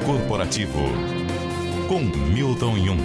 Corporativo, com Milton Jung.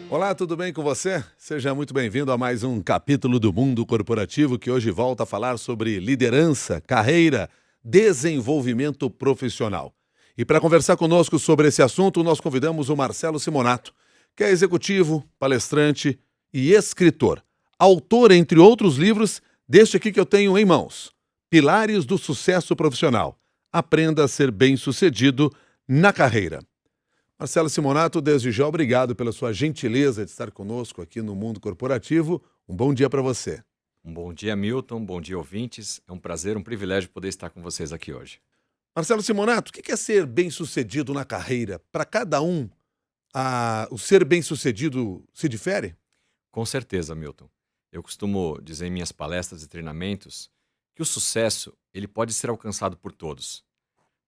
Olá, tudo bem com você? Seja muito bem-vindo a mais um capítulo do Mundo Corporativo, que hoje volta a falar sobre liderança, carreira, desenvolvimento profissional. E para conversar conosco sobre esse assunto, nós convidamos o Marcelo Simonato, que é executivo, palestrante e escritor. Autor, entre outros livros, deste aqui que eu tenho em mãos, Pilares do Sucesso Profissional. Aprenda a ser bem-sucedido na carreira. Marcelo Simonato, desde já, obrigado pela sua gentileza de estar conosco aqui no Mundo Corporativo. Um bom dia para você. Um bom dia, Milton. Bom dia, ouvintes. É um prazer, um privilégio poder estar com vocês aqui hoje. Marcelo Simonato, o que é ser bem-sucedido na carreira? Para cada um, o ser bem-sucedido se difere? Com certeza, Milton. Eu costumo dizer em minhas palestras e treinamentos que o sucesso ele pode ser alcançado por todos,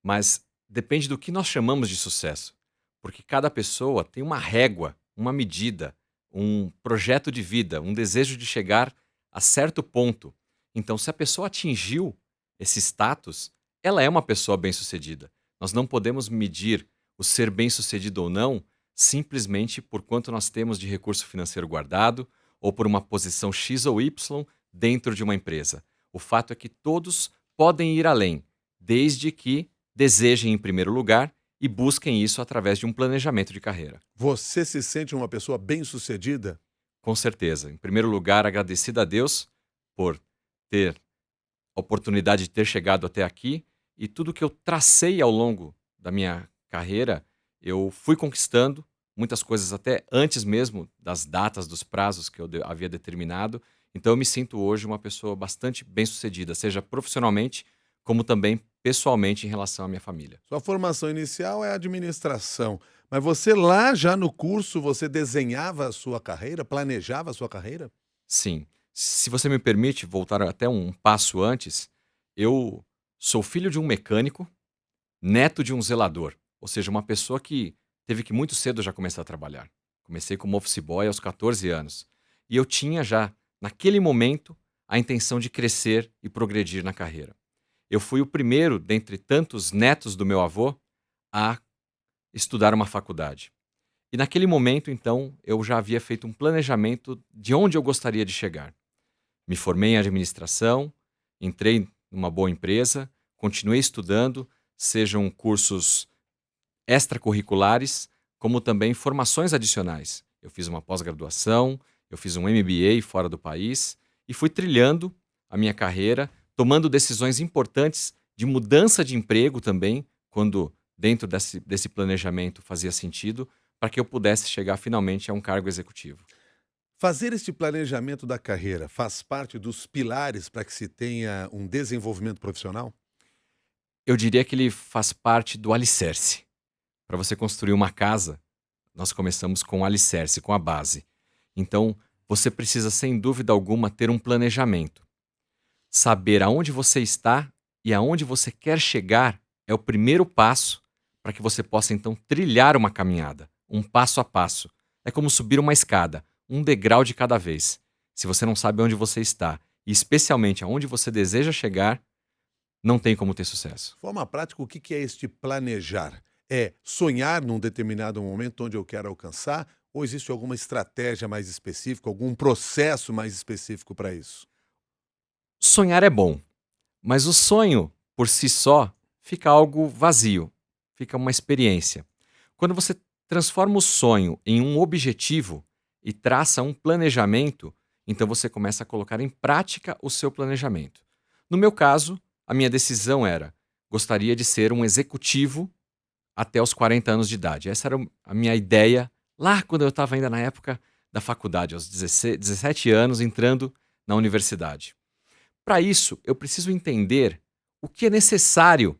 mas depende do que nós chamamos de sucesso, porque cada pessoa tem uma régua, uma medida, um projeto de vida, um desejo de chegar a certo ponto. Então, se a pessoa atingiu esse status, ela é uma pessoa bem-sucedida. Nós não podemos medir o ser bem-sucedido ou não simplesmente por quanto nós temos de recurso financeiro guardado ou por uma posição X ou Y dentro de uma empresa. O fato é que todos podem ir além, desde que desejem em primeiro lugar e busquem isso através de um planejamento de carreira. Você se sente uma pessoa bem-sucedida? Com certeza. Em primeiro lugar, agradecido a Deus por ter a oportunidade de ter chegado até aqui e tudo que eu tracei ao longo da minha carreira, eu fui conquistando muitas coisas até antes mesmo das datas, dos prazos que eu havia determinado. Então eu me sinto hoje uma pessoa bastante bem-sucedida, seja profissionalmente como também pessoalmente em relação à minha família. Sua formação inicial é administração, mas você lá já no curso, você desenhava a sua carreira, planejava a sua carreira? Sim. Se você me permite voltar até um passo antes, eu sou filho de um mecânico, neto de um zelador, ou seja, uma pessoa que teve que muito cedo já começar a trabalhar. Comecei como office boy aos 14 anos. E eu tinha já, naquele momento, a intenção de crescer e progredir na carreira. Eu fui o primeiro, dentre tantos netos do meu avô, a estudar uma faculdade. E naquele momento, então, eu já havia feito um planejamento de onde eu gostaria de chegar. Me formei em administração, entrei numa boa empresa, continuei estudando, sejam cursos extracurriculares, como também formações adicionais. Eu fiz uma pós-graduação, eu fiz um MBA fora do país e fui trilhando a minha carreira, tomando decisões importantes de mudança de emprego também, quando dentro desse planejamento fazia sentido, para que eu pudesse chegar finalmente a um cargo executivo. Fazer este planejamento da carreira faz parte dos pilares para que se tenha um desenvolvimento profissional? Eu diria que ele faz parte do alicerce. Para você construir uma casa, nós começamos com o alicerce, com a base. Então, você precisa, sem dúvida alguma, ter um planejamento. Saber aonde você está e aonde você quer chegar é o primeiro passo para que você possa, então, trilhar uma caminhada, um passo a passo. É como subir uma escada, um degrau de cada vez. Se você não sabe onde você está e, especialmente, aonde você deseja chegar, não tem como ter sucesso. De forma prática, o que é este planejar? É sonhar num determinado momento onde eu quero alcançar? Ou existe alguma estratégia mais específica, algum processo mais específico para isso? Sonhar é bom, mas o sonho, por si só, fica algo vazio, fica uma experiência. Quando você transforma o sonho em um objetivo e traça um planejamento, então você começa a colocar em prática o seu planejamento. No meu caso, a minha decisão era: gostaria de ser um executivo até os 40 anos de idade. Essa era a minha ideia lá quando eu estava ainda na época da faculdade, aos 17 anos, entrando na universidade. Para isso, eu preciso entender o que é necessário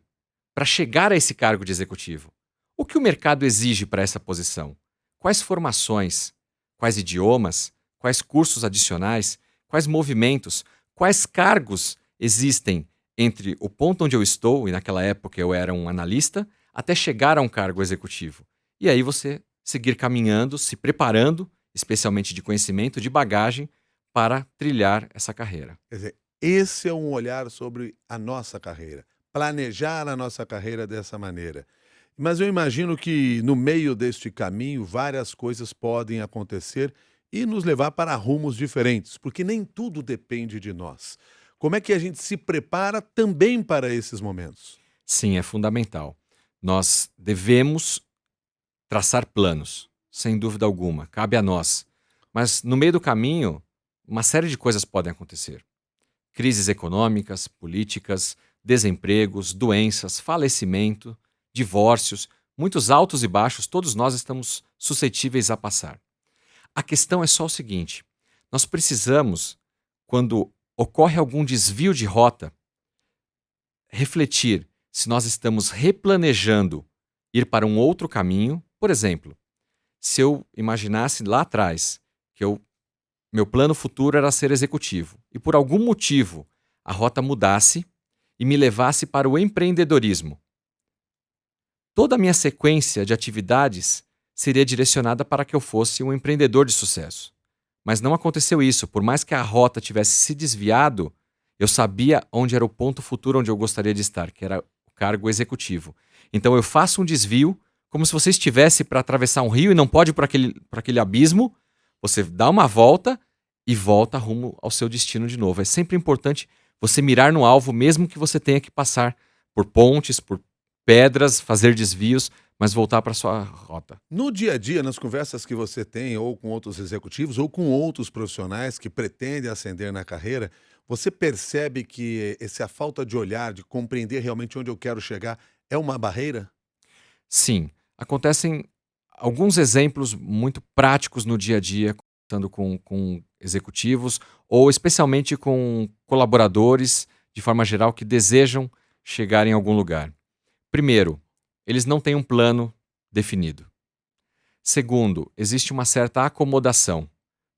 para chegar a esse cargo de executivo. O que o mercado exige para essa posição? Quais formações? Quais idiomas? Quais cursos adicionais? Quais movimentos? Quais cargos existem entre o ponto onde eu estou, e naquela época eu era um analista, até chegar a um cargo executivo. E aí você seguir caminhando, se preparando, especialmente de conhecimento, de bagagem, para trilhar essa carreira. Quer dizer, esse é um olhar sobre a nossa carreira, planejar a nossa carreira dessa maneira. Mas eu imagino que no meio deste caminho várias coisas podem acontecer e nos levar para rumos diferentes, porque nem tudo depende de nós. Como é que a gente se prepara também para esses momentos? Sim, é fundamental. Nós devemos traçar planos, sem dúvida alguma, cabe a nós. Mas no meio do caminho, uma série de coisas podem acontecer. Crises econômicas, políticas, desempregos, doenças, falecimento, divórcios, muitos altos e baixos, todos nós estamos suscetíveis a passar. A questão é só o seguinte: nós precisamos, quando ocorre algum desvio de rota, refletir se nós estamos replanejando ir para um outro caminho. Por exemplo, se eu imaginasse lá atrás que meu plano futuro era ser executivo e por algum motivo a rota mudasse e me levasse para o empreendedorismo, toda a minha sequência de atividades seria direcionada para que eu fosse um empreendedor de sucesso. Mas não aconteceu isso. Por mais que a rota tivesse se desviado, eu sabia onde era o ponto futuro onde eu gostaria de estar, que era o cargo executivo. Então eu faço um desvio, como se você estivesse para atravessar um rio e não pode ir para aquele abismo. Você dá uma volta e volta rumo ao seu destino de novo. É sempre importante você mirar no alvo, mesmo que você tenha que passar por pontes, por pedras, fazer desvios, mas voltar para sua rota. No dia a dia, nas conversas que você tem, ou com outros executivos, ou com outros profissionais que pretendem ascender na carreira, você percebe que essa falta de olhar, de compreender realmente onde eu quero chegar, é uma barreira? Sim, acontecem alguns exemplos muito práticos no dia a dia, conversando com executivos ou especialmente com colaboradores, de forma geral, que desejam chegar em algum lugar. Primeiro, eles não têm um plano definido. Segundo, existe uma certa acomodação.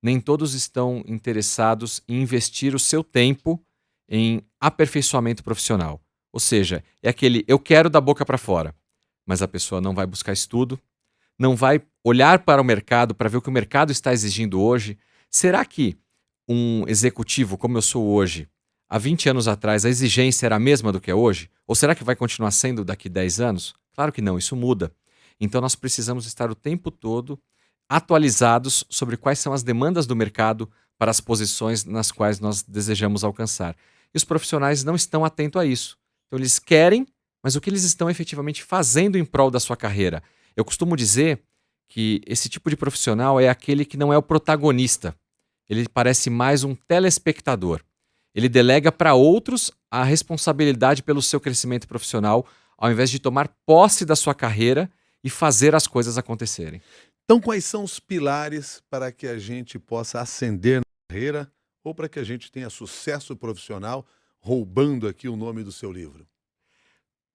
Nem todos estão interessados em investir o seu tempo em aperfeiçoamento profissional. Ou seja, é aquele eu quero da boca para fora, mas a pessoa não vai buscar estudo, não vai olhar para o mercado para ver o que o mercado está exigindo hoje. Será que um executivo como eu sou hoje, há 20 anos atrás, a exigência era a mesma do que é hoje? Ou será que vai continuar sendo daqui 10 anos? Claro que não, isso muda. Então nós precisamos estar o tempo todo atualizados sobre quais são as demandas do mercado para as posições nas quais nós desejamos alcançar. E os profissionais não estão atentos a isso. Então eles querem, mas o que eles estão efetivamente fazendo em prol da sua carreira? Eu costumo dizer que esse tipo de profissional é aquele que não é o protagonista. Ele parece mais um telespectador. Ele delega para outros a responsabilidade pelo seu crescimento profissional, ao invés de tomar posse da sua carreira e fazer as coisas acontecerem. Então, quais são os pilares para que a gente possa ascender na carreira ou para que a gente tenha sucesso profissional, roubando aqui o nome do seu livro?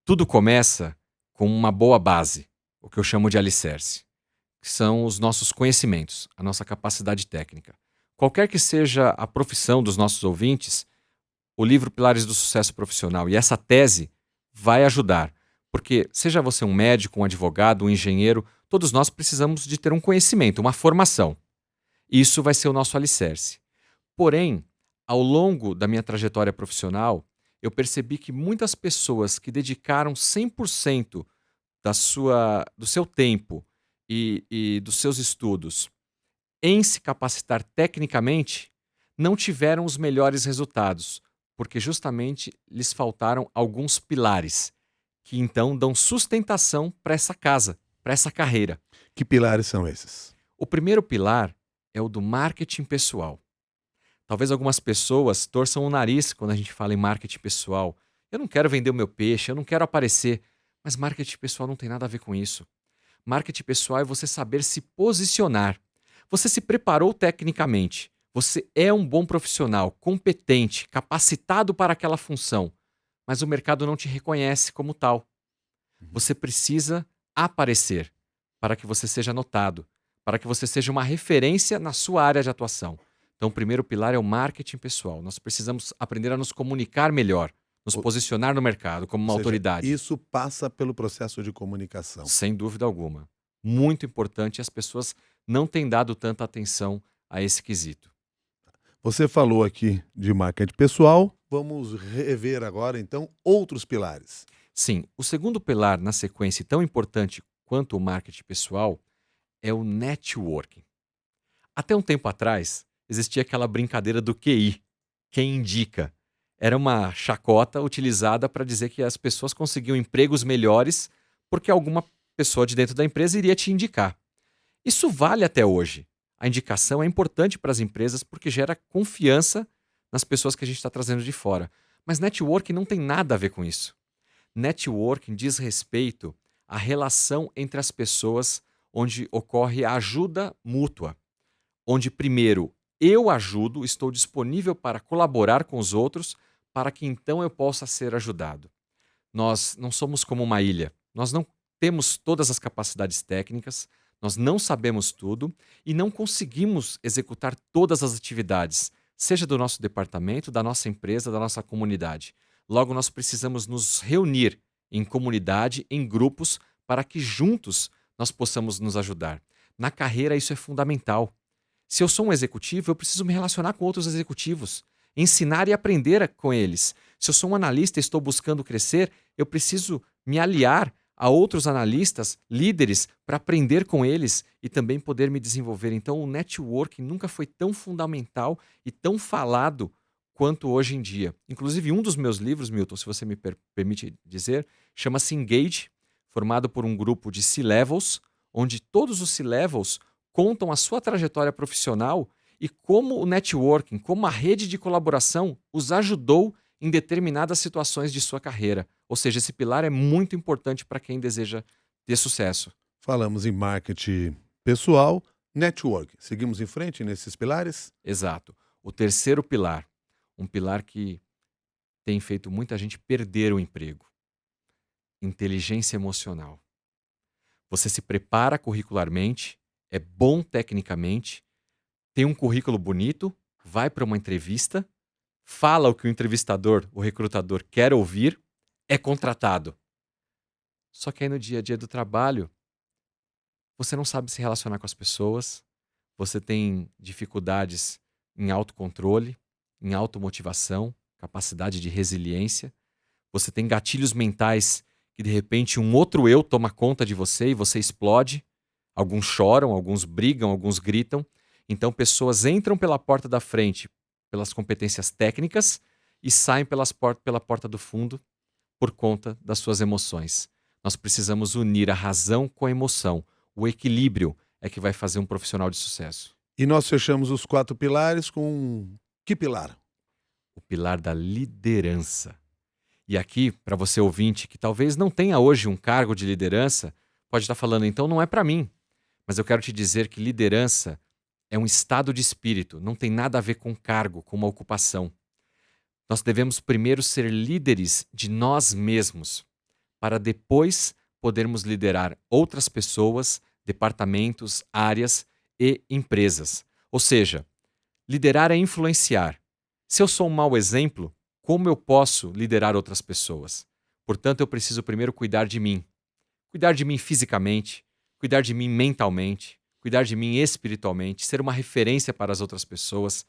Tudo começa com uma boa base, o que eu chamo de alicerce, que são os nossos conhecimentos, a nossa capacidade técnica. Qualquer que seja a profissão dos nossos ouvintes, o livro Pilares do Sucesso Profissional e essa tese vai ajudar, porque seja você um médico, um advogado, um engenheiro, todos nós precisamos de ter um conhecimento, uma formação. Isso vai ser o nosso alicerce. Porém, ao longo da minha trajetória profissional, eu percebi que muitas pessoas que dedicaram 100% do seu tempo e dos seus estudos em se capacitar tecnicamente, não tiveram os melhores resultados, porque justamente lhes faltaram alguns pilares, que então dão sustentação para essa casa, para essa carreira. Que pilares são esses? O primeiro pilar é o do marketing pessoal. Talvez algumas pessoas torçam o nariz quando a gente fala em marketing pessoal. Eu não quero vender o meu peixe, eu não quero aparecer. Mas marketing pessoal não tem nada a ver com isso. Marketing pessoal é você saber se posicionar. Você se preparou tecnicamente. Você é um bom profissional, competente, capacitado para aquela função. Mas o mercado não te reconhece como tal. Você precisa aparecer para que você seja notado, para que você seja uma referência na sua área de atuação. Então, o primeiro pilar é o marketing pessoal. Nós precisamos aprender a nos comunicar melhor. nos Ou posicionar no mercado como uma seja, autoridade. isso passa pelo processo de comunicação. Sem dúvida alguma. Muito importante e as pessoas não têm dado tanta atenção a esse quesito. Você falou aqui de marketing pessoal, vamos rever agora, então, outros pilares. Sim, o segundo pilar na sequência, e tão importante quanto o marketing pessoal, é o networking. Até um tempo atrás, existia aquela brincadeira do QI, quem indica. Era uma chacota utilizada para dizer que as pessoas conseguiam empregos melhores porque alguma pessoa de dentro da empresa iria te indicar. Isso vale até hoje. A indicação é importante para as empresas porque gera confiança nas pessoas que a gente está trazendo de fora. Mas networking não tem nada a ver com isso. Networking diz respeito à relação entre as pessoas, onde ocorre a ajuda mútua, onde primeiro eu ajudo, estou disponível para colaborar com os outros, para que então eu possa ser ajudado. Nós não somos como uma ilha, nós não temos todas as capacidades técnicas, nós não sabemos tudo e não conseguimos executar todas as atividades, seja do nosso departamento, da nossa empresa, da nossa comunidade. Logo, nós precisamos nos reunir em comunidade, em grupos, para que juntos nós possamos nos ajudar. Na carreira, isso é fundamental. Se eu sou um executivo, eu preciso me relacionar com outros executivos, ensinar e aprender com eles. Se eu sou um analista e estou buscando crescer, eu preciso me aliar a outros analistas, líderes, para aprender com eles e também poder me desenvolver. Então, o networking nunca foi tão fundamental e tão falado quanto hoje em dia. Inclusive, um dos meus livros, Milton, se você me permite dizer, chama-se Engage, formado por um grupo de C-Levels, onde todos os C-Levels contam a sua trajetória profissional e como o networking, como a rede de colaboração os ajudou em determinadas situações de sua carreira. Ou seja, esse pilar é muito importante para quem deseja ter sucesso. Falamos em marketing pessoal, network. Seguimos em frente nesses pilares? Exato. O terceiro pilar, um pilar que tem feito muita gente perder o emprego. Inteligência emocional. Você se prepara curricularmente, é bom tecnicamente, tem um currículo bonito, vai para uma entrevista, fala o que o entrevistador, o recrutador quer ouvir, é contratado. Só que aí no dia a dia do trabalho, você não sabe se relacionar com as pessoas, você tem dificuldades em autocontrole, em automotivação, capacidade de resiliência, você tem gatilhos mentais que de repente um outro eu toma conta de você e você explode. Alguns choram, alguns brigam, alguns gritam. Então pessoas entram pela porta da frente pelas competências técnicas e saem pela porta do fundo por conta das suas emoções. Nós precisamos unir a razão com a emoção. O equilíbrio é que vai fazer um profissional de sucesso. E nós fechamos os 4 pilares com que pilar? O pilar da liderança. E aqui, para você ouvinte que talvez não tenha hoje um cargo de liderança, pode estar falando, então não é para mim. Mas eu quero te dizer que liderança é um estado de espírito, não tem nada a ver com cargo, com uma ocupação. Nós devemos primeiro ser líderes de nós mesmos, para depois podermos liderar outras pessoas, departamentos, áreas e empresas. Ou seja, liderar é influenciar. Se eu sou um mau exemplo, como eu posso liderar outras pessoas? Portanto, eu preciso primeiro cuidar de mim. Cuidar de mim fisicamente, cuidar de mim mentalmente, cuidar de mim espiritualmente, ser uma referência para as outras pessoas,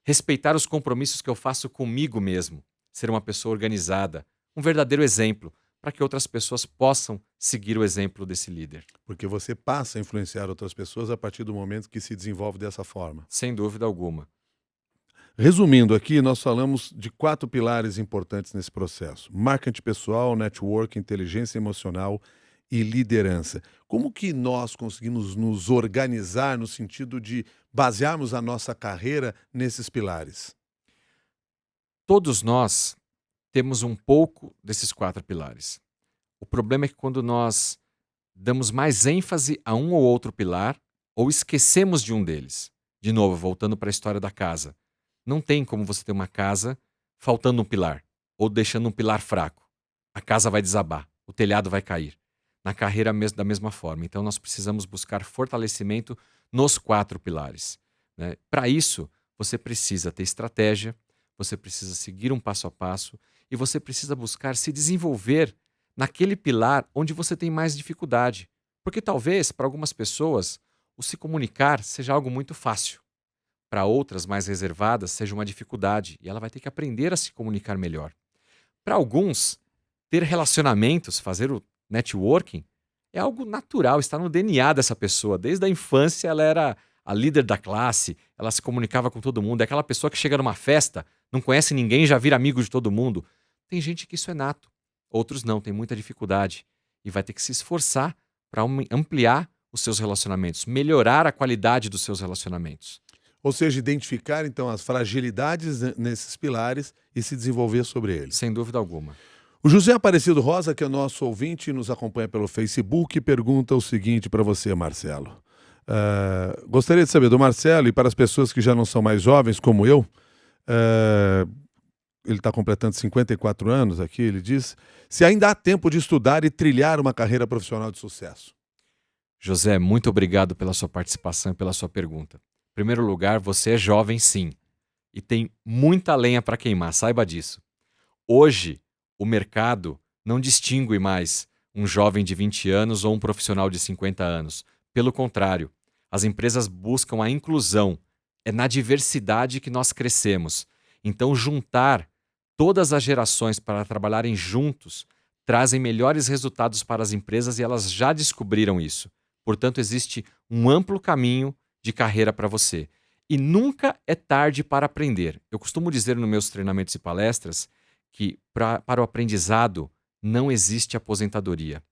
respeitar os compromissos que eu faço comigo mesmo, ser uma pessoa organizada, um verdadeiro exemplo, para que outras pessoas possam seguir o exemplo desse líder. Porque você passa a influenciar outras pessoas a partir do momento que se desenvolve dessa forma. Sem dúvida alguma. Resumindo aqui, nós falamos de 4 pilares importantes nesse processo: marketing pessoal, network, inteligência emocional e liderança. Como que nós conseguimos nos organizar no sentido de basearmos a nossa carreira nesses pilares? Todos nós temos um pouco desses 4 pilares. O problema é que quando nós damos mais ênfase a um ou outro pilar, ou esquecemos de um deles. De novo, voltando para a história da casa. Não tem como você ter uma casa faltando um pilar, ou deixando um pilar fraco. A casa vai desabar, o telhado vai cair. Na carreira da mesma forma. Então nós precisamos buscar fortalecimento nos 4 pilares, né? Para isso, você precisa ter estratégia, você precisa seguir um passo a passo e você precisa buscar se desenvolver naquele pilar onde você tem mais dificuldade. Porque talvez, para algumas pessoas, o se comunicar seja algo muito fácil. Para outras, mais reservadas, seja uma dificuldade e ela vai ter que aprender a se comunicar melhor. Para alguns, ter relacionamentos, fazer o networking, é algo natural, está no DNA dessa pessoa. Desde a infância ela era a líder da classe, ela se comunicava com todo mundo. É aquela pessoa que chega numa festa, não conhece ninguém, já vira amigo de todo mundo. Tem gente que isso é nato, outros não, tem muita dificuldade. E vai ter que se esforçar para ampliar os seus relacionamentos, melhorar a qualidade dos seus relacionamentos. Ou seja, identificar então as fragilidades nesses pilares e se desenvolver sobre eles. Sem dúvida alguma. O José Aparecido Rosa, que é nosso ouvinte e nos acompanha pelo Facebook, pergunta o seguinte para você, Marcelo. Gostaria de saber do Marcelo, e para as pessoas que já não são mais jovens como eu, ele está completando 54 anos aqui, ele diz, se ainda há tempo de estudar e trilhar uma carreira profissional de sucesso. José, muito obrigado pela sua participação e pela sua pergunta. Em primeiro lugar, você é jovem sim, e tem muita lenha para queimar, saiba disso. Hoje, o mercado não distingue mais um jovem de 20 anos ou um profissional de 50 anos. Pelo contrário, as empresas buscam a inclusão. É na diversidade que nós crescemos. Então, juntar todas as gerações para trabalharem juntos trazem melhores resultados para as empresas e elas já descobriram isso. Portanto, existe um amplo caminho de carreira para você. E nunca é tarde para aprender. Eu costumo dizer nos meus treinamentos e palestras que para o aprendizado não existe aposentadoria.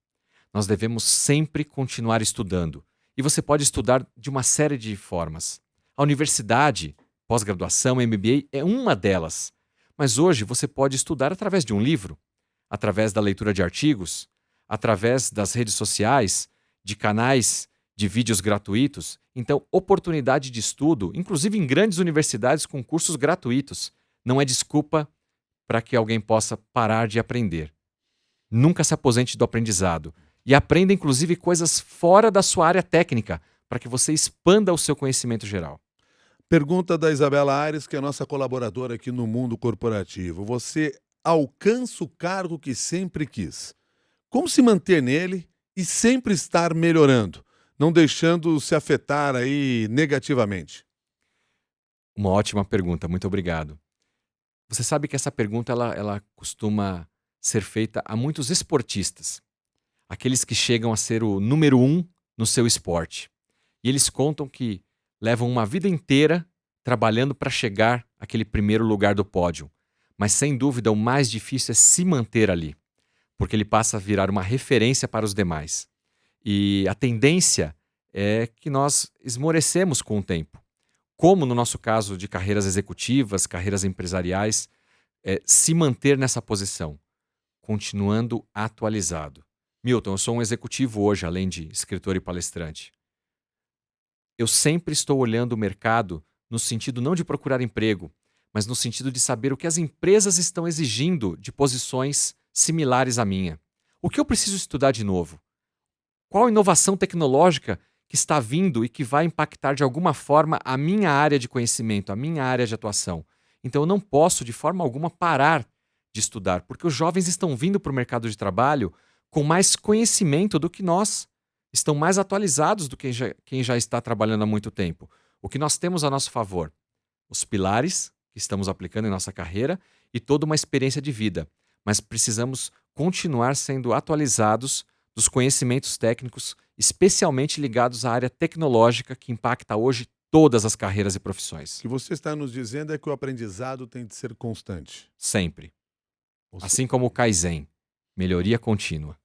Nós devemos sempre continuar estudando. E você pode estudar de uma série de formas. A universidade, pós-graduação, MBA é uma delas. Mas hoje você pode estudar através de um livro, através da leitura de artigos, através das redes sociais, de canais de vídeos gratuitos. Então, oportunidade de estudo, inclusive em grandes universidades com cursos gratuitos, não é desculpa para que alguém possa parar de aprender. Nunca se aposente do aprendizado. E aprenda, inclusive, coisas fora da sua área técnica, para que você expanda o seu conhecimento geral. Pergunta da Isabela Aires, que é nossa colaboradora aqui no Mundo Corporativo. Você alcança o cargo que sempre quis. Como se manter nele e sempre estar melhorando, não deixando se afetar aí negativamente? Uma ótima pergunta, muito obrigado. Você sabe que essa pergunta ela costuma ser feita a muitos esportistas, aqueles que chegam a ser o número 1 no seu esporte. E eles contam que levam uma vida inteira trabalhando para chegar àquele primeiro lugar do pódio. Mas sem dúvida o mais difícil é se manter ali, porque ele passa a virar uma referência para os demais. E a tendência é que nós esmorecemos com o tempo. Como no nosso caso de carreiras executivas, carreiras empresariais, se manter nessa posição, continuando atualizado. Milton, eu sou um executivo hoje, além de escritor e palestrante. Eu sempre estou olhando o mercado no sentido não de procurar emprego, mas no sentido de saber o que as empresas estão exigindo de posições similares à minha. O que eu preciso estudar de novo? Qual inovação tecnológica que está vindo e que vai impactar de alguma forma a minha área de conhecimento, a minha área de atuação? Então eu não posso de forma alguma parar de estudar, porque os jovens estão vindo para o mercado de trabalho com mais conhecimento do que nós. Estão mais atualizados do que quem já está trabalhando há muito tempo. O que nós temos a nosso favor? Os pilares que estamos aplicando em nossa carreira e toda uma experiência de vida. Mas precisamos continuar sendo atualizados dos conhecimentos técnicos, especialmente ligados à área tecnológica que impacta hoje todas as carreiras e profissões. O que você está nos dizendo é que o aprendizado tem de ser constante. Sempre. Assim como o Kaizen, melhoria contínua.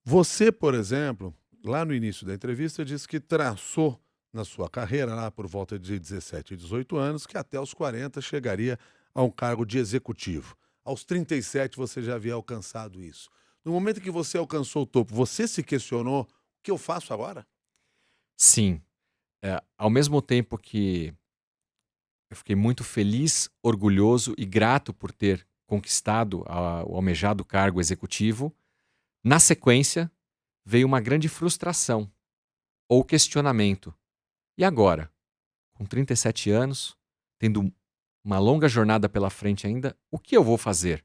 Você, por exemplo, lá no início da entrevista, disse que traçou na sua carreira, lá por volta de 17, 18 anos, que até os 40 chegaria a um cargo de executivo. Aos 37 você já havia alcançado isso. No momento que você alcançou o topo, você se questionou: o que eu faço agora? Sim. Ao mesmo tempo que eu fiquei muito feliz, orgulhoso e grato por ter conquistado o almejado cargo executivo, na sequência veio uma grande frustração ou questionamento. E agora? Com 37 anos, tendo uma longa jornada pela frente ainda, o que eu vou fazer?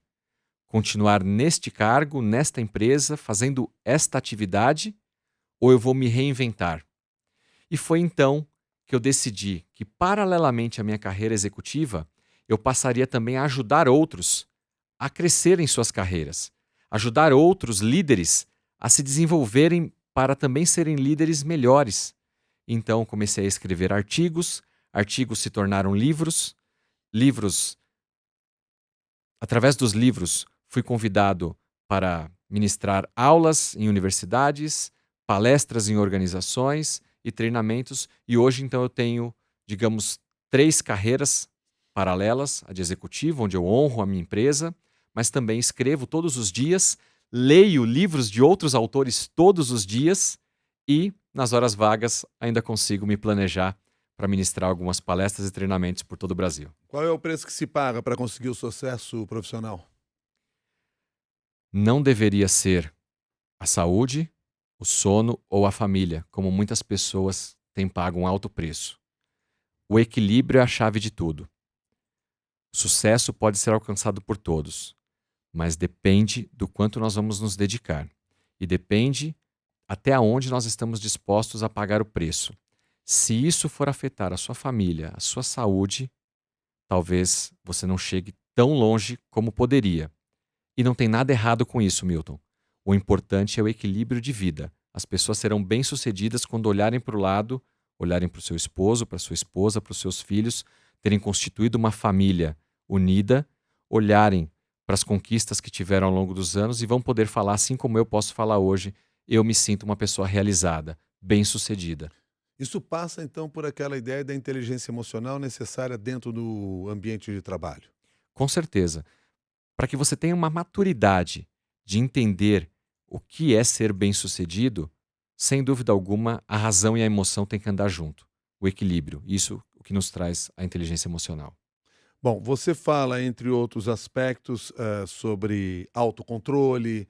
continuar neste cargo, nesta empresa, fazendo esta atividade, ou eu vou me reinventar? E foi então que eu decidi que, paralelamente à minha carreira executiva, eu passaria também a ajudar outros a crescer em suas carreiras, ajudar outros líderes a se desenvolverem para também serem líderes melhores. Então comecei a escrever artigos, artigos se tornaram livros, livros. Através dos livros, fui convidado para ministrar aulas em universidades, palestras em organizações e treinamentos. E hoje, então, eu tenho, digamos, 3 carreiras paralelas: a de executivo, onde eu honro a minha empresa, mas também escrevo todos os dias, leio livros de outros autores todos os dias e, nas horas vagas, ainda consigo me planejar para ministrar algumas palestras e treinamentos por todo o Brasil. Qual é o preço que se paga para conseguir o sucesso profissional? Não deveria ser a saúde, o sono ou a família, como muitas pessoas têm pago um alto preço. O equilíbrio é a chave de tudo. O sucesso pode ser alcançado por todos, mas depende do quanto nós vamos nos dedicar. E depende até onde nós estamos dispostos a pagar o preço. Se isso for afetar a sua família, a sua saúde, talvez você não chegue tão longe como poderia. E não tem nada errado com isso, Milton. O importante é o equilíbrio de vida. As pessoas serão bem-sucedidas quando olharem para o lado, olharem para o seu esposo, para a sua esposa, para os seus filhos, terem constituído uma família unida, olharem para as conquistas que tiveram ao longo dos anos e vão poder falar, assim como eu posso falar hoje: eu me sinto uma pessoa realizada, bem-sucedida. Isso passa, então, por aquela ideia da inteligência emocional necessária dentro do ambiente de trabalho. Com certeza. Para que você tenha uma maturidade de entender o que é ser bem-sucedido, sem dúvida alguma, a razão e a emoção têm que andar junto. O equilíbrio. Isso o que nos traz a inteligência emocional. Bom, você fala, entre outros aspectos, sobre autocontrole,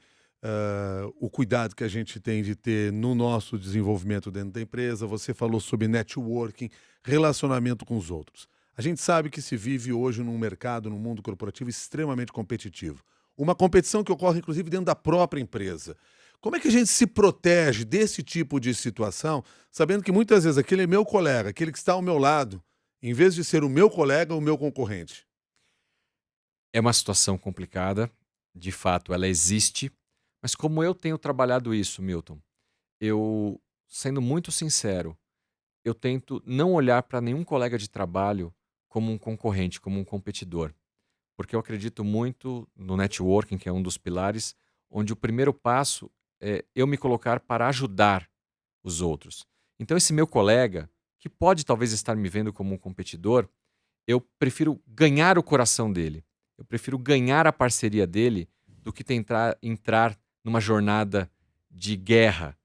o cuidado que a gente tem de ter no nosso desenvolvimento dentro da empresa. Você falou sobre networking, relacionamento com os outros. A gente sabe que se vive hoje num mercado, num mundo corporativo extremamente competitivo. Uma competição que ocorre, inclusive, dentro da própria empresa. Como é que a gente se protege desse tipo de situação, sabendo que muitas vezes aquele é meu colega, aquele que está ao meu lado, em vez de ser o meu colega, o meu concorrente? É uma situação complicada, de fato, ela existe, mas como eu tenho trabalhado isso, Milton, eu, sendo muito sincero, eu tento não olhar para nenhum colega de trabalho como um concorrente, como um competidor, porque eu acredito muito no networking, que é um dos pilares, onde o primeiro passo é eu me colocar para ajudar os outros. Então, esse meu colega, que pode talvez estar me vendo como um competidor, eu prefiro ganhar o coração dele. Eu prefiro ganhar a parceria dele do que tentar entrar numa jornada de guerra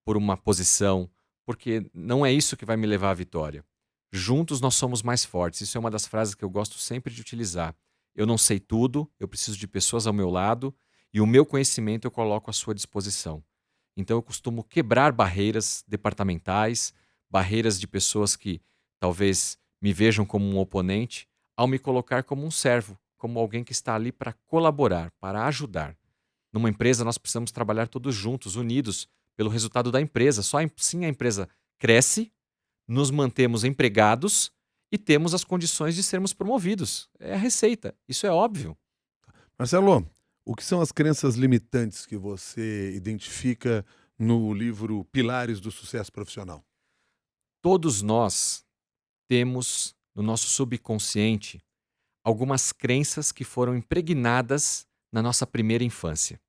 por uma posição, porque não é isso que vai me levar à vitória. Juntos nós somos mais fortes. Isso é uma das frases que eu gosto sempre de utilizar. Eu não sei tudo, eu preciso de pessoas ao meu lado e o meu conhecimento eu coloco à sua disposição. Então eu costumo quebrar barreiras departamentais, barreiras de pessoas que talvez me vejam como um oponente, ao me colocar como um servo, como alguém que está ali para colaborar, para ajudar. Numa empresa nós precisamos trabalhar todos juntos, unidos, pelo resultado da empresa. Só assim a empresa cresce, nos mantemos empregados e temos as condições de sermos promovidos. É a receita, isso é óbvio. Marcelo, o que são as crenças limitantes que você identifica no livro Pilares do Sucesso Profissional? Todos nós temos no nosso subconsciente algumas crenças que foram impregnadas na nossa primeira infância.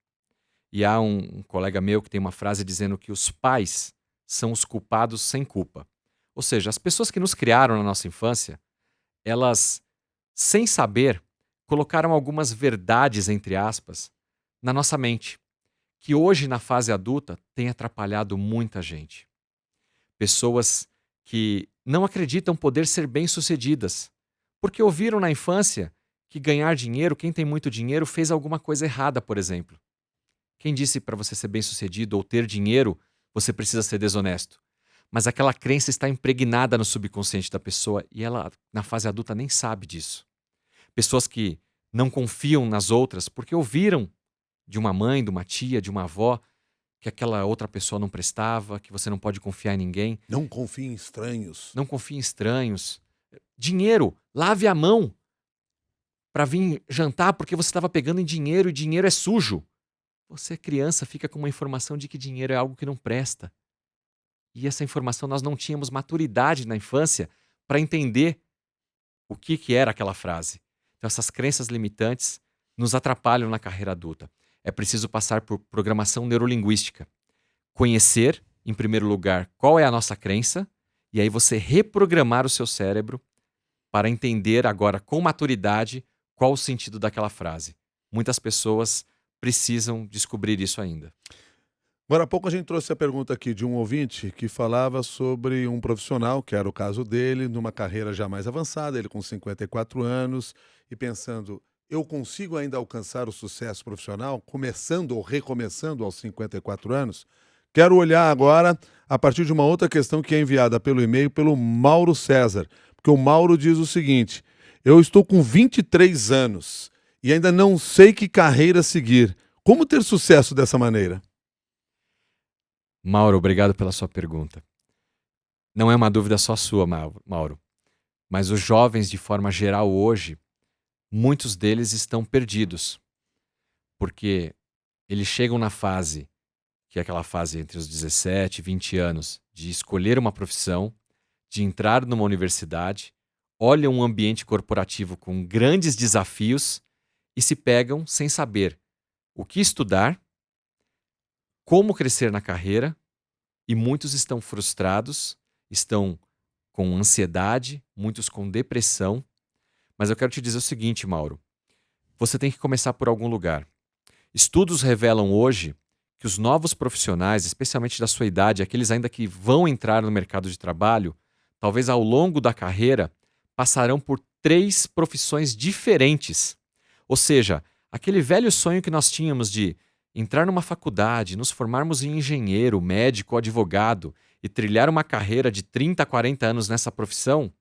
E há um colega meu que tem uma frase dizendo que os pais são os culpados sem culpa. Ou seja, as pessoas que nos criaram na nossa infância, elas, sem saber, colocaram algumas verdades, entre aspas, na nossa mente, que hoje, na fase adulta, tem atrapalhado muita gente. Pessoas que não acreditam poder ser bem-sucedidas, porque ouviram na infância que ganhar dinheiro, quem tem muito dinheiro, fez alguma coisa errada, por exemplo. Quem disse para você ser bem-sucedido ou ter dinheiro, você precisa ser desonesto? Mas aquela crença está impregnada no subconsciente da pessoa e ela, na fase adulta, nem sabe disso. Pessoas que não confiam nas outras porque ouviram de uma mãe, de uma tia, de uma avó, que aquela outra pessoa não prestava, que você não pode confiar em ninguém. Não confie em estranhos. Não confie em estranhos. Dinheiro, lave a mão para vir jantar porque você estava pegando em dinheiro e dinheiro é sujo. Você, criança, fica com uma informação de que dinheiro é algo que não presta. E essa informação nós não tínhamos maturidade na infância para entender o que era aquela frase. Então essas crenças limitantes nos atrapalham na carreira adulta. É preciso passar por programação neurolinguística. Conhecer, em primeiro lugar, qual é a nossa crença, e aí você reprogramar o seu cérebro para entender agora com maturidade qual o sentido daquela frase. Muitas pessoas precisam descobrir isso ainda. Agora há pouco a gente trouxe a pergunta aqui de um ouvinte que falava sobre um profissional, que era o caso dele, numa carreira já mais avançada, ele com 54 anos, e pensando, eu consigo ainda alcançar o sucesso profissional, começando ou recomeçando aos 54 anos? Quero olhar agora a partir de uma outra questão que é enviada pelo e-mail pelo Mauro César, porque o Mauro diz o seguinte, eu estou com 23 anos e ainda não sei que carreira seguir. Como ter sucesso dessa maneira? Mauro, obrigado pela sua pergunta. Não é uma dúvida só sua, Mauro, mas os jovens, de forma geral hoje, muitos deles estão perdidos, porque eles chegam na fase, que é aquela fase entre os 17 e 20 anos, de escolher uma profissão, de entrar numa universidade, olham um ambiente corporativo com grandes desafios e se pegam sem saber o que estudar, como crescer na carreira, e muitos estão frustrados, estão com ansiedade, muitos com depressão. Mas eu quero te dizer o seguinte, Mauro, você tem que começar por algum lugar. Estudos revelam hoje que os novos profissionais, especialmente da sua idade, aqueles ainda que vão entrar no mercado de trabalho, talvez ao longo da carreira, passarão por 3 profissões diferentes. Ou seja, aquele velho sonho que nós tínhamos de entrar numa faculdade, nos formarmos em engenheiro, médico, advogado e trilhar uma carreira de 30 a 40 anos nessa profissão,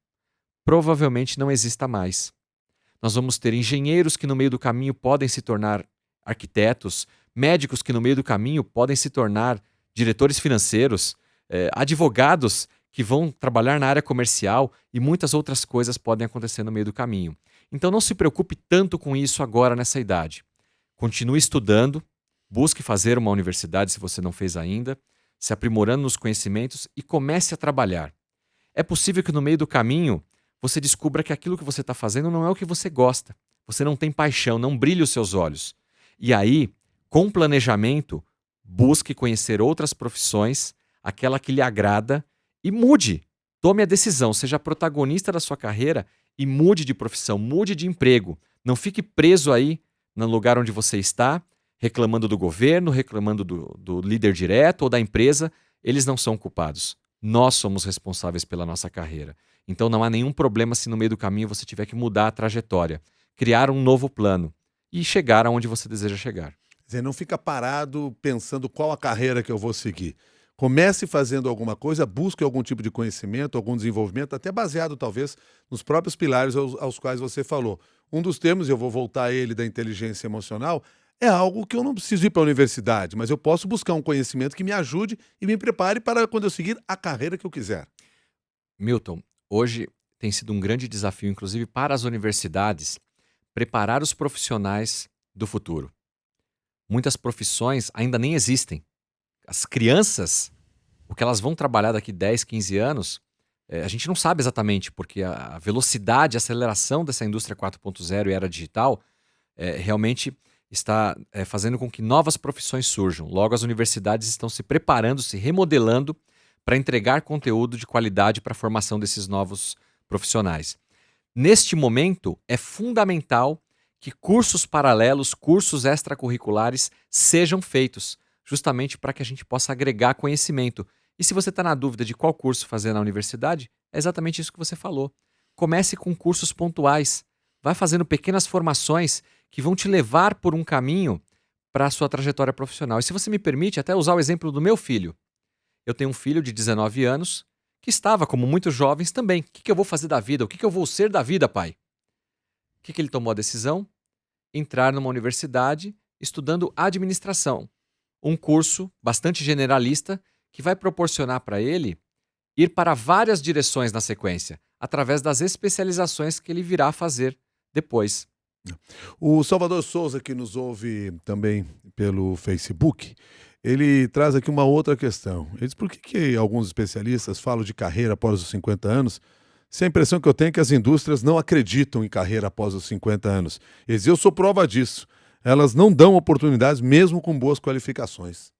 provavelmente não exista mais. Nós vamos ter engenheiros que no meio do caminho podem se tornar arquitetos, médicos que no meio do caminho podem se tornar diretores financeiros, advogados que vão trabalhar na área comercial e muitas outras coisas podem acontecer no meio do caminho. Então não se preocupe tanto com isso agora nessa idade. Continue estudando, busque fazer uma universidade se você não fez ainda, se aprimorando nos conhecimentos e comece a trabalhar. É possível que no meio do caminho você descubra que aquilo que você está fazendo não é o que você gosta. Você não tem paixão, não brilha os seus olhos. E aí, com planejamento, busque conhecer outras profissões, aquela que lhe agrada e mude. Tome a decisão, seja protagonista da sua carreira e mude de profissão, mude de emprego. Não fique preso aí no lugar onde você está, reclamando do governo, reclamando do líder direto ou da empresa. Eles não são culpados. Nós somos responsáveis pela nossa carreira. Então não há nenhum problema se no meio do caminho você tiver que mudar a trajetória, criar um novo plano e chegar aonde você deseja chegar. Quer dizer, não fica parado pensando qual a carreira que eu vou seguir. Comece fazendo alguma coisa, busque algum tipo de conhecimento, algum desenvolvimento, até baseado talvez nos próprios pilares aos quais você falou. Um dos termos, eu vou voltar a ele, da inteligência emocional, é algo que eu não preciso ir para a universidade, mas eu posso buscar um conhecimento que me ajude e me prepare para quando eu seguir a carreira que eu quiser. Milton, hoje tem sido um grande desafio, inclusive para as universidades, preparar os profissionais do futuro. Muitas profissões ainda nem existem. As crianças, o que elas vão trabalhar daqui 10, 15 anos, a gente não sabe exatamente, porque a velocidade, a aceleração dessa indústria 4.0 e era digital realmente está fazendo com que novas profissões surjam. Logo, as universidades estão se preparando, se remodelando para entregar conteúdo de qualidade para a formação desses novos profissionais. Neste momento, é fundamental que cursos paralelos, cursos extracurriculares sejam feitos, justamente para que a gente possa agregar conhecimento. E se você está na dúvida de qual curso fazer na universidade, é exatamente isso que você falou. Comece com cursos pontuais. Vai fazendo pequenas formações que vão te levar por um caminho para a sua trajetória profissional. E se você me permite, até usar o exemplo do meu filho. Eu tenho um filho de 19 anos que estava, como muitos jovens, também. O que eu vou fazer da vida? O que eu vou ser da vida, pai? O que ele tomou a decisão? entrar numa universidade estudando administração, um curso bastante generalista que vai proporcionar para ele ir para várias direções na sequência, através das especializações que ele virá fazer depois. O Salvador Souza, que nos ouve também pelo Facebook, ele traz aqui uma outra questão. Ele diz: por que alguns especialistas falam de carreira após os 50 anos, se a impressão que eu tenho é que as indústrias não acreditam em carreira após os 50 anos? Ele diz: eu sou prova disso. Elas não dão oportunidades mesmo com boas qualificações.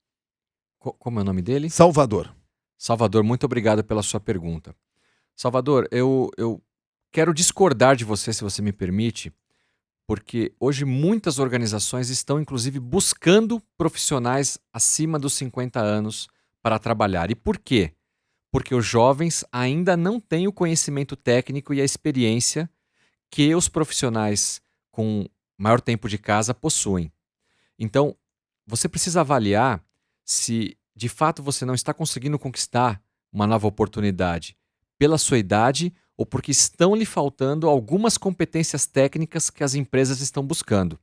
Como é o nome dele? Salvador. Salvador, muito obrigado pela sua pergunta. Salvador, eu quero discordar de você, se você me permite, porque hoje muitas organizações estão, inclusive, buscando profissionais acima dos 50 anos para trabalhar. E por quê? Porque os jovens ainda não têm o conhecimento técnico e a experiência que os profissionais com maior tempo de casa possuem. Então, você precisa avaliar se, de fato, você não está conseguindo conquistar uma nova oportunidade pela sua idade ou porque estão lhe faltando algumas competências técnicas que as empresas estão buscando.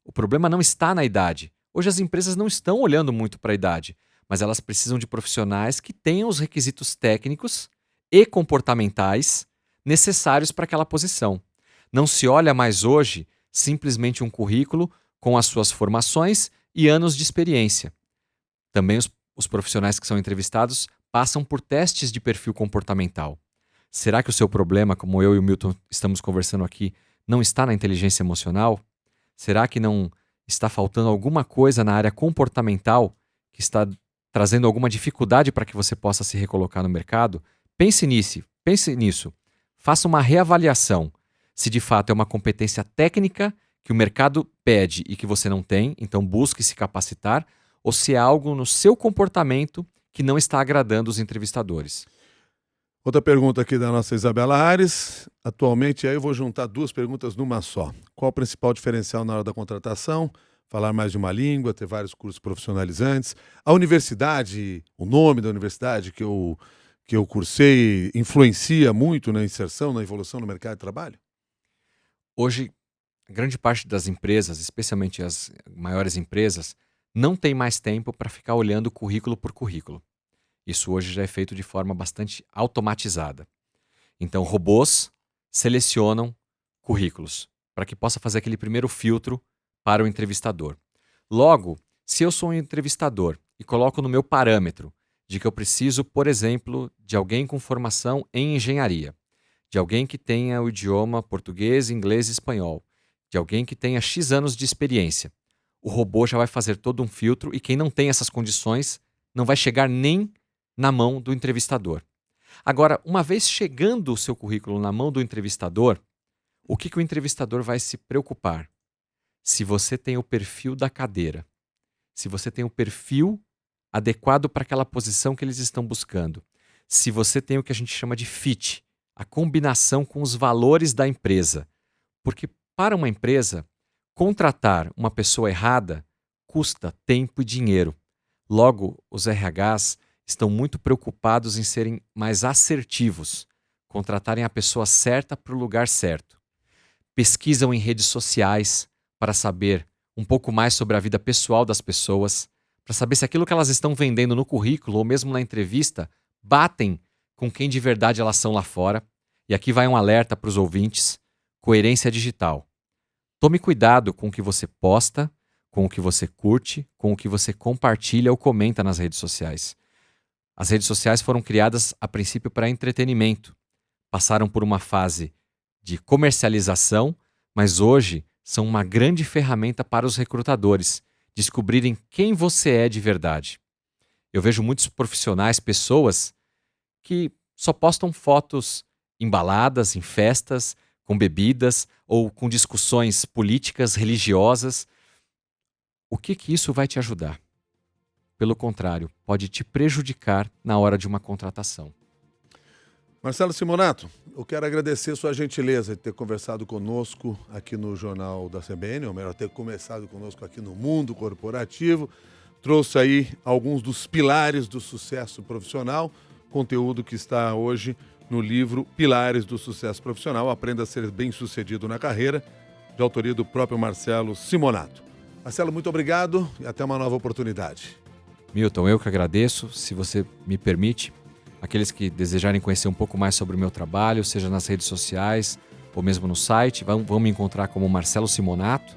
O problema não está na idade. Hoje as empresas não estão olhando muito para a idade, mas elas precisam de profissionais que tenham os requisitos técnicos e comportamentais necessários para aquela posição. Não se olha mais hoje simplesmente um currículo com as suas formações e anos de experiência. Também os profissionais que são entrevistados passam por testes de perfil comportamental. Será que o seu problema, como eu e o Milton estamos conversando aqui, não está na inteligência emocional? Será que não está faltando alguma coisa na área comportamental que está trazendo alguma dificuldade para que você possa se recolocar no mercado? Pense nisso. Faça uma reavaliação. Se de fato é uma competência técnica que o mercado pede e que você não tem, então busque se capacitar, ou se é algo no seu comportamento que não está agradando os entrevistadores. Outra pergunta aqui da nossa Isabela Ares. Atualmente, aí eu vou juntar duas perguntas numa só. Qual o principal diferencial na hora da contratação? Falar mais de uma língua, ter vários cursos profissionalizantes. A universidade, o nome da universidade que eu cursei, influencia muito na inserção, na evolução no mercado de trabalho? Hoje, grande parte das empresas, especialmente as maiores empresas, não tem mais tempo para ficar olhando currículo por currículo. Isso hoje já é feito de forma bastante automatizada. Então, robôs selecionam currículos para que possa fazer aquele primeiro filtro para o entrevistador. Logo, se eu sou um entrevistador e coloco no meu parâmetro de que eu preciso, por exemplo, de alguém com formação em engenharia, de alguém que tenha o idioma português, inglês e espanhol, de alguém que tenha X anos de experiência, o robô já vai fazer todo um filtro e quem não tem essas condições não vai chegar nem na mão do entrevistador. Agora, uma vez chegando o seu currículo na mão do entrevistador, o que o entrevistador vai se preocupar? Se você tem o perfil da cadeira, se você tem o perfil adequado para aquela posição que eles estão buscando, se você tem o que a gente chama de fit, a combinação com os valores da empresa. Porque para uma empresa, contratar uma pessoa errada custa tempo e dinheiro. Logo, os RHs estão muito preocupados em serem mais assertivos, contratarem a pessoa certa para o lugar certo. Pesquisam em redes sociais para saber um pouco mais sobre a vida pessoal das pessoas, para saber se aquilo que elas estão vendendo no currículo ou mesmo na entrevista batem com quem de verdade elas são lá fora. E aqui vai um alerta para os ouvintes: coerência digital. Tome cuidado com o que você posta, com o que você curte, com o que você compartilha ou comenta nas redes sociais. As redes sociais foram criadas a princípio para entretenimento. Passaram por uma fase de comercialização, mas hoje são uma grande ferramenta para os recrutadores descobrirem quem você é de verdade. Eu vejo muitos profissionais, pessoas que só postam fotos embaladas em festas, com bebidas ou com discussões políticas, religiosas. O que isso vai te ajudar? Pelo contrário, pode te prejudicar na hora de uma contratação. Marcelo Simonato, eu quero agradecer sua gentileza de ter conversado conosco aqui no Jornal da CBN, ou melhor, ter começado conosco aqui no Mundo Corporativo. Trouxe aí alguns dos pilares do sucesso profissional, conteúdo que está hoje no livro Pilares do Sucesso Profissional. Aprenda a ser bem-sucedido na carreira. de autoria do próprio Marcelo Simonato. Marcelo, muito obrigado e até uma nova oportunidade. Milton, eu que agradeço. Se você me permite, aqueles que desejarem conhecer um pouco mais sobre o meu trabalho, seja nas redes sociais ou mesmo no site, vão me encontrar como Marcelo Simonato.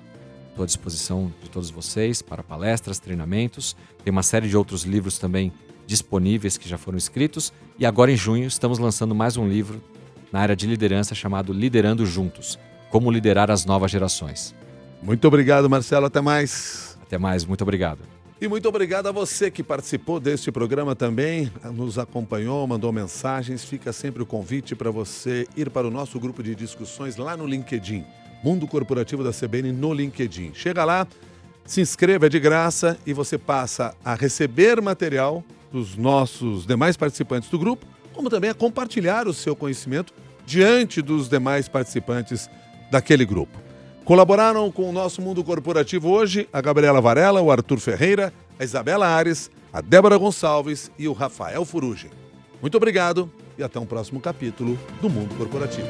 Estou à disposição de todos vocês para palestras, treinamentos. Tem uma série de outros livros também disponíveis que já foram escritos. E agora, em junho, estamos lançando mais um livro na área de liderança chamado Liderando Juntos. Como liderar as novas gerações. Muito obrigado, Marcelo. Até mais. Até mais. Muito obrigado. E muito obrigado a você que participou deste programa também, nos acompanhou, mandou mensagens. Fica sempre o convite para você ir para o nosso grupo de discussões lá no LinkedIn. Mundo Corporativo da CBN no LinkedIn. Chega lá, se inscreva, é de graça e você passa a receber material dos nossos demais participantes do grupo, como também a compartilhar o seu conhecimento diante dos demais participantes daquele grupo. Colaboraram com o nosso Mundo Corporativo hoje a Gabriela Varela, o Arthur Ferreira, a Isabela Ares, a Débora Gonçalves e o Rafael Furugem. Muito obrigado e até um próximo capítulo do Mundo Corporativo.